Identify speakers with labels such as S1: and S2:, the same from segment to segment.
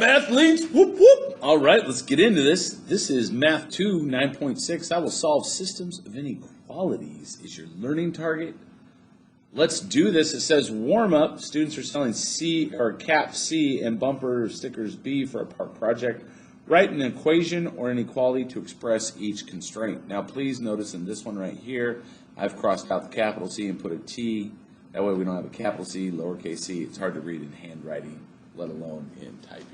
S1: up, mathletes? Whoop, whoop. All right, let's get into this. This is Math 2, 9.6. I will solve systems of inequalities. Is your learning target? Let's do this. It says warm up. Students are selling C or cap C and bumper stickers B for a project. Write an equation or inequality to express each constraint. Now, please notice in this one right here, I've crossed out the capital C and put a T. That way we don't have a capital C, lowercase c. It's hard to read in handwriting, let alone in typing.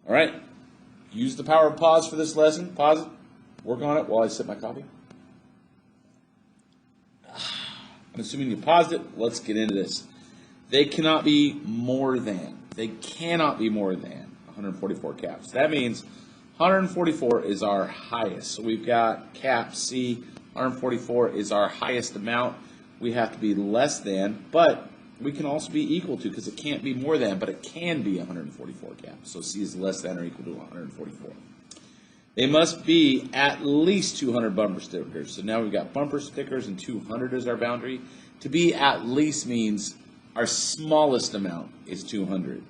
S1: All right. Use the power of pause for this lesson. Pause it. Work on it while I sip my coffee. I'm assuming you paused it. Let's get into this. They cannot be more than. They cannot be more than 144 caps. That means 144 is our highest. So we've got cap C. 144 is our highest amount. We have to be less than, but we can also be equal to, because it can't be more than, but it can be 144 caps. So C is less than or equal to 144. They must be at least 200 bumper stickers. So now we've got bumper stickers and 200 as our boundary. To be at least means our smallest amount is 200.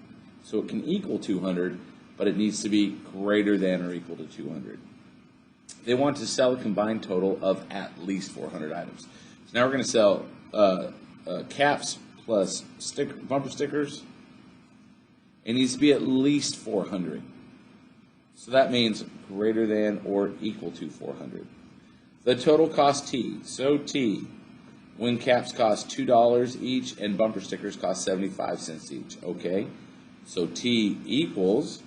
S1: So it can equal 200, but it needs to be greater than or equal to 200. They want to sell a combined total of at least 400 items. So now we're going to sell caps plus bumper stickers. It needs to be at least 400. So that means greater than or equal to 400. The total cost T. So T, when caps cost $2 each and bumper stickers cost 75 cents each. Okay, so T equals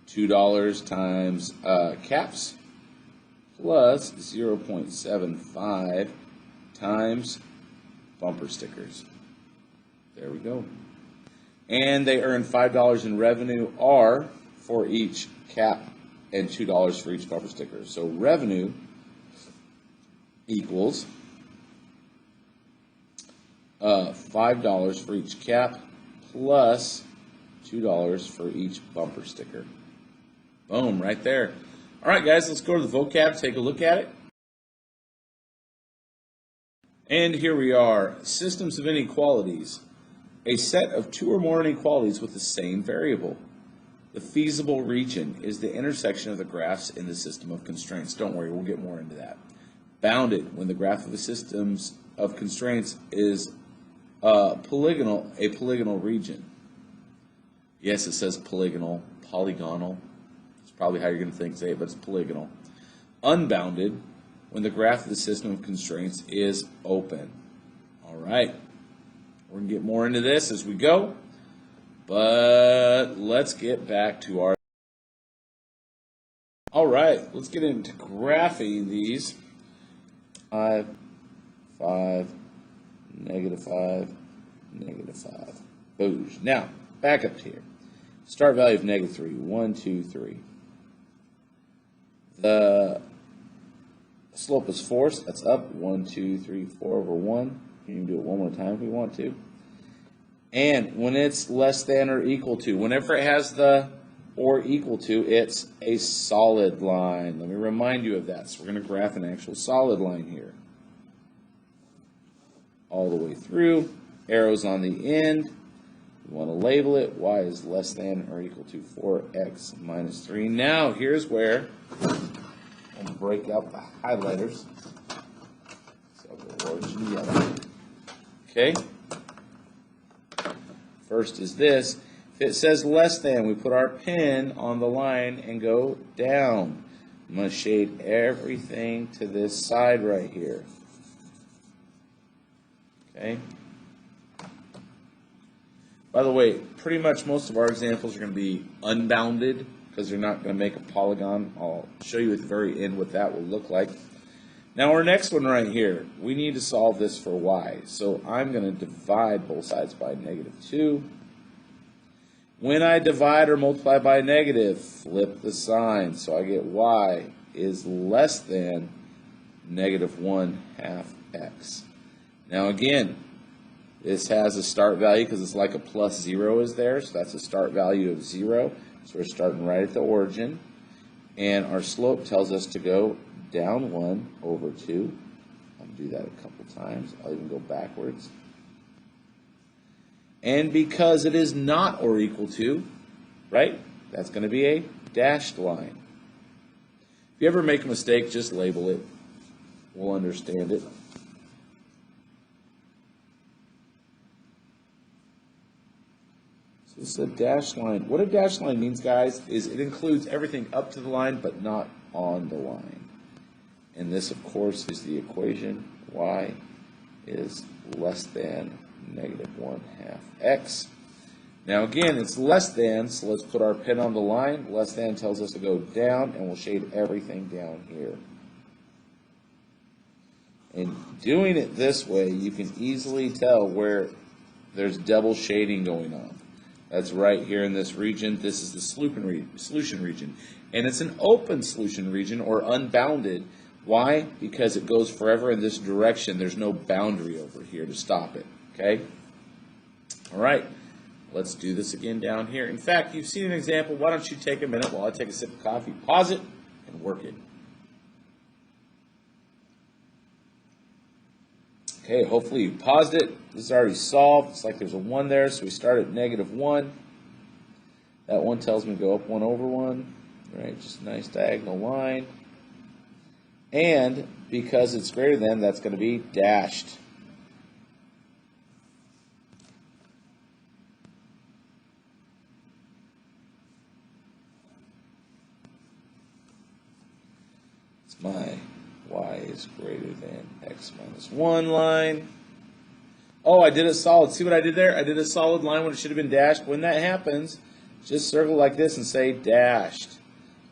S1: $2 times caps plus 0.75 times bumper stickers. There we go. And they earn $5 in revenue R for each cap and $2 for each bumper sticker. So revenue equals $5 for each cap plus $2 for each bumper sticker. Boom, right there. All right, guys, let's go to the vocab, take a look at it. And here we are. Systems of inequalities. A set of two or more inequalities with the same variable. The feasible region is the intersection of the graphs in the system of constraints. Don't worry, we'll get more into that. Bounded, when the graph of the systems of constraints is a polygonal region. Yes, it says polygonal. It's probably how you're going to say it, but it's polygonal. Unbounded, when the graph of the system of constraints is open. All right, we're going to get more into this as we go. But let's get back to our... All right, let's get into graphing these. 5, 5, negative 5, negative 5. Boosh. Now, back up here. Start value of negative 3. 1, 2, 3. The slope is forced. That's up. 1, 2, 3, 4 over 1. You can do it one more time if we want to. And when it's less than or equal to, whenever it has the or equal to, it's a solid line. Let me remind you of that. So we're going to graph an actual solid line here. All the way through. Arrows on the end. We want to label it. Y is less than or equal to 4x minus 3. Now, here's where I'll break out the highlighters. So the origin yellow. Okay. First is this. If it says less than, we put our pen on the line and go down. I'm going to shade everything to this side right here. Okay. By the way, pretty much most of our examples are going to be unbounded because they're not going to make a polygon. I'll show you at the very end what that will look like. Now our next one right here, we need to solve this for y. So I'm going to divide both sides by negative 2. When I divide or multiply by negative, flip the sign. So I get y is less than negative 1/2 x. Now again, this has a start value because it's like a plus 0 is there. So that's a start value of 0. So we're starting right at the origin. And our slope tells us to go down 1 over 2. I'll do that a couple times. I'll even go backwards. And because it is not or equal to, right? That's going to be a dashed line. If you ever make a mistake, just label it. We'll understand it. So this is a dashed line. What a dashed line means, guys, is it includes everything up to the line but not on the line. And this, of course, is the equation. Y is less than -1/2 x. Now again, it's less than, so let's put our pen on the line. Less than tells us to go down, and we'll shade everything down here. And doing it this way, you can easily tell where there's double shading going on. That's right here in this region. This is the solution region. And it's an open solution region, or unbounded. Why? Because it goes forever in this direction. There's no boundary over here to stop it. Okay? All right. Let's do this again down here. In fact, you've seen an example. Why don't you take a minute while I take a sip of coffee, pause it, and work it. Okay, hopefully you paused it. This is already solved. It's like there's a 1 there, so we start at -1. That 1 tells me to go up 1/1. All right, just a nice diagonal line. And because it's greater than, that's going to be dashed. My y is greater than x minus 1 line. Oh, I did it solid. See what I did there? I did a solid line when it should have been dashed. When that happens, just circle like this and say dashed.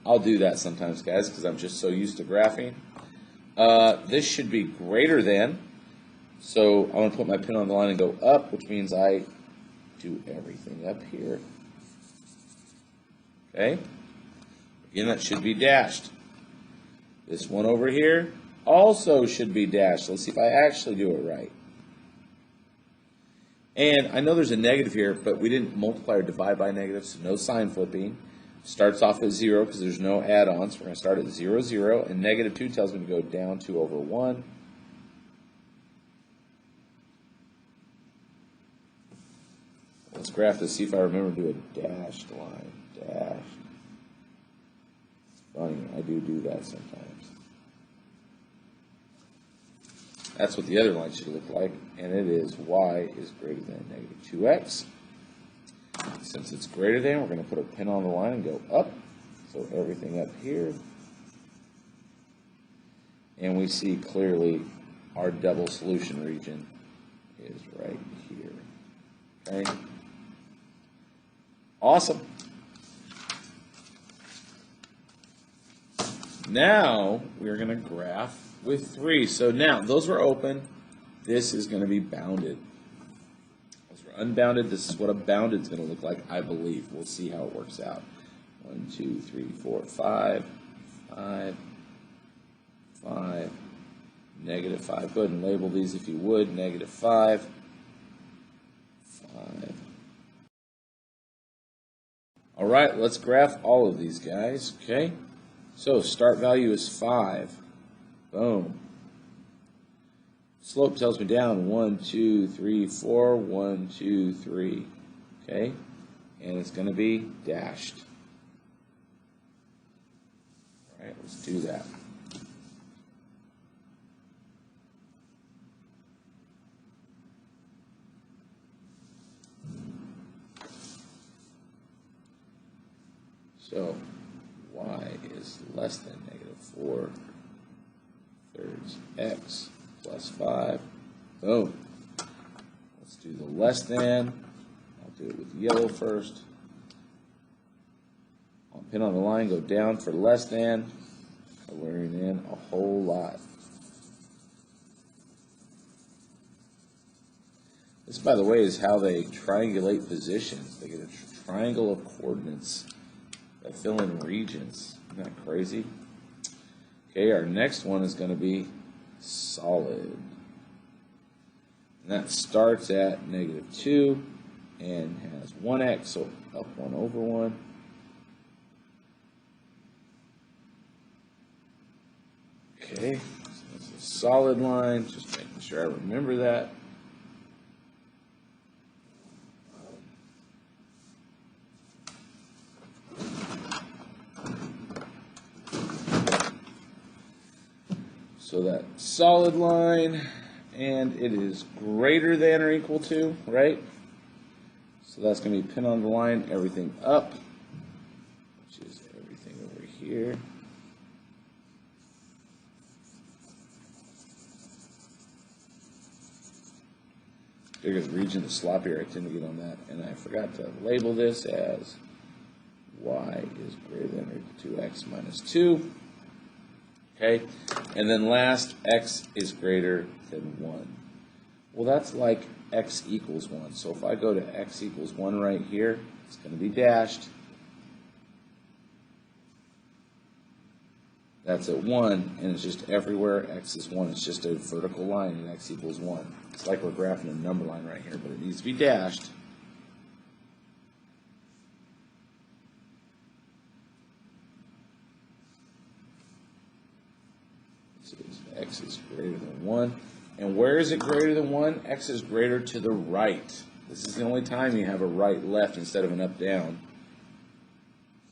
S1: I'll do that sometimes, guys, because I'm just so used to graphing. This should be greater than. So I'm going to put my pen on the line and go up, which means I do everything up here. Okay? Again, that should be dashed. This one over here also should be dashed. Let's see if I actually do it right. And I know there's a negative here, but we didn't multiply or divide by negatives, so no sign flipping. Starts off at 0 because there's no add-ons. We're going to start at 0, 0, and -2 tells me to go down 2/1. Let's graph this, see if I remember to do a dashed line. Dashed. It's funny, I do that sometimes. That's what the other line should look like, and it is y is greater than -2x. Since it's greater than, we're going to put a pin on the line and go up. So everything up here. And we see clearly our double solution region is right here. Okay? Awesome. Now we're going to graph with 3. So now those were open. This is going to be bounded. Those were unbounded. This is what a bounded is going to look like, I believe. We'll see how it works out. 1, 2, 3, 4, 5, 5, 5, -5. Go ahead and label these if you would. -5, 5. All right, let's graph all of these guys. Okay. So start value is 5. Boom. Slope tells me down 1, 2, 3, 4, 1, 2, 3. Okay? And it's going to be dashed. All right, let's do that. So y is less than -4 thirds x plus 5. Boom. Let's do the less than. I'll do it with yellow first. I'll pin on the line, go down for less than, coloring in a whole lot. This, by the way, is how they triangulate positions. They get a triangle of coordinates that fill in regions. Isn't that crazy? Okay, our next one is going to be solid. And that starts at -2 and has 1x, so up 1/1. Okay, so that's a solid line, just making sure I remember that. So that solid line, and it is greater than or equal to, right? So that's going to be pin on the line, everything up, which is everything over here. Bigger the region, the sloppier I tend to get on that. And I forgot to label this as y is greater than or equal to x minus 2. Okay, and then last, x is greater than 1. Well, that's like x equals 1. So if I go to x equals 1 right here, it's going to be dashed. That's at 1, and it's just everywhere x is 1. It's just a vertical line, and x equals 1. It's like we're graphing a number line right here, but it needs to be dashed. X is greater than 1. And where is it greater than 1? X is greater to the right. This is the only time you have a right left instead of an up down.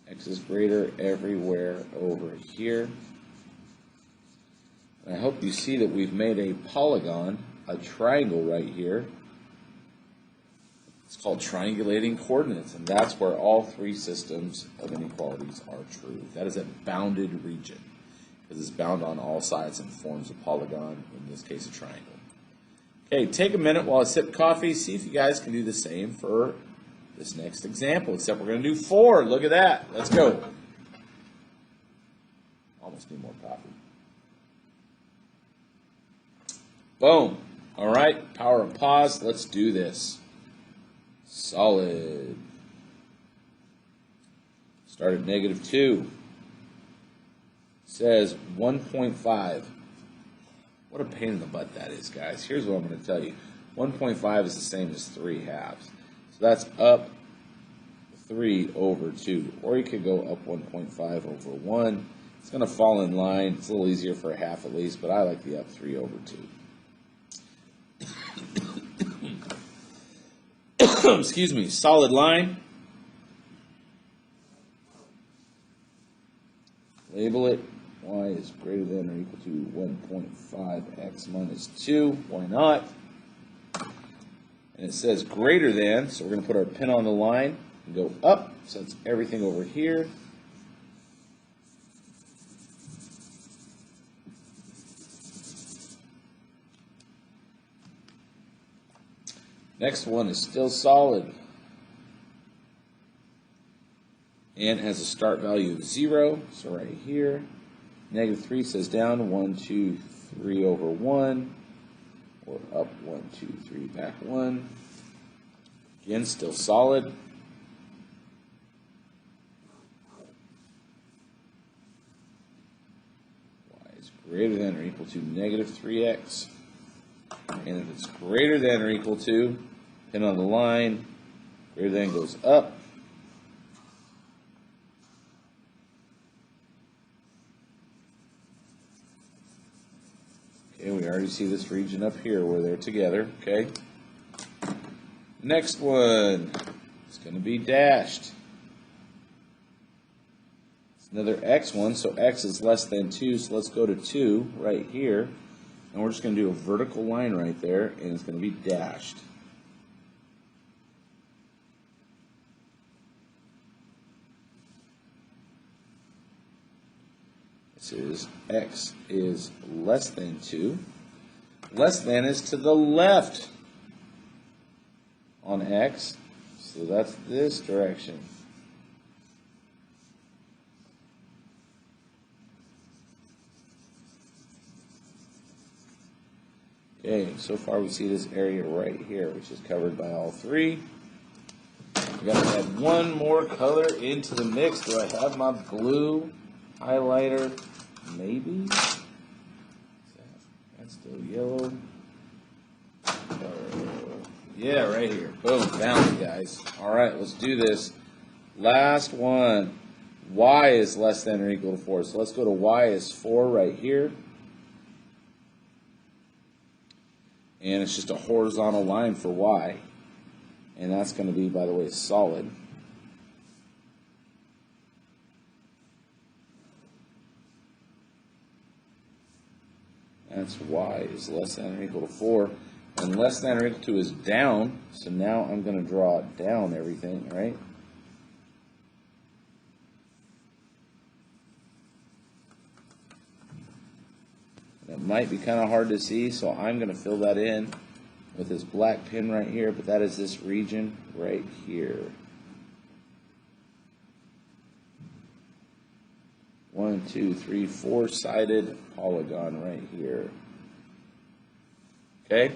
S1: X is greater everywhere over here. And I hope you see that we've made a polygon, a triangle right here. It's called triangulating coordinates, and that's where all three systems of inequalities are true. That is a bounded region, because it's bound on all sides and forms a polygon, in this case a triangle. Okay, take a minute while I sip coffee, see if you guys can do the same for this next example, except we're going to do 4. Look at that. Let's go. Almost need more coffee. Boom. All right, power of pause. Let's do this. Solid. Start at -2. Says 1.5. What a pain in the butt that is, guys. Here's what I'm going to tell you. 1.5 is the same as 3/2. So that's up 3 over 2. Or you could go up 1.5 over 1. It's going to fall in line. It's a little easier for a half at least, but I like the up 3 over 2. Excuse me. Solid line. Label it. Y is greater than or equal to 1.5x minus 2. Why not? And it says greater than, so we're going to put our pin on the line and go up. So that's everything over here. Next one is still solid. And has a start value of 0. So right here. -3 says down 1, 2, 3 over 1. Or up 1, 2, 3, back 1. Again, still solid. Y is greater than or equal to -3x. And if it's greater than or equal to, pin on the line, greater than goes up. Okay, we already see this region up here where they're together, okay? Next one is going to be dashed. It's another x one, so x is less than 2, so let's go to 2 right here. And we're just going to do a vertical line right there, and it's going to be dashed. This is x is less than 2. Less than is to the left on x, so that's this direction. Okay, so far we see this area right here, which is covered by all three. We gotta add one more color into the mix. Do I have my blue highlighter? Maybe. That's still yellow. Yeah, right here. Boom, found it, guys. All right, let's do this. Last one. Y is less than or equal to 4. So let's go to y is 4 right here. And it's just a horizontal line for y. And that's going to be, by the way, solid. that's y is less than or equal to 4. And less than or equal to is down, so now I'm going to draw down everything, right? That might be kind of hard to see, so I'm going to fill that in with this black pin right here, but that is this region right here. 1, 2, 3, 4-sided polygon right here. Okay?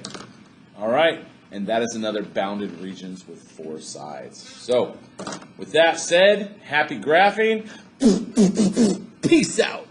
S1: All right. And that is another bounded regions with 4 sides. So, with that said, happy graphing. Peace out.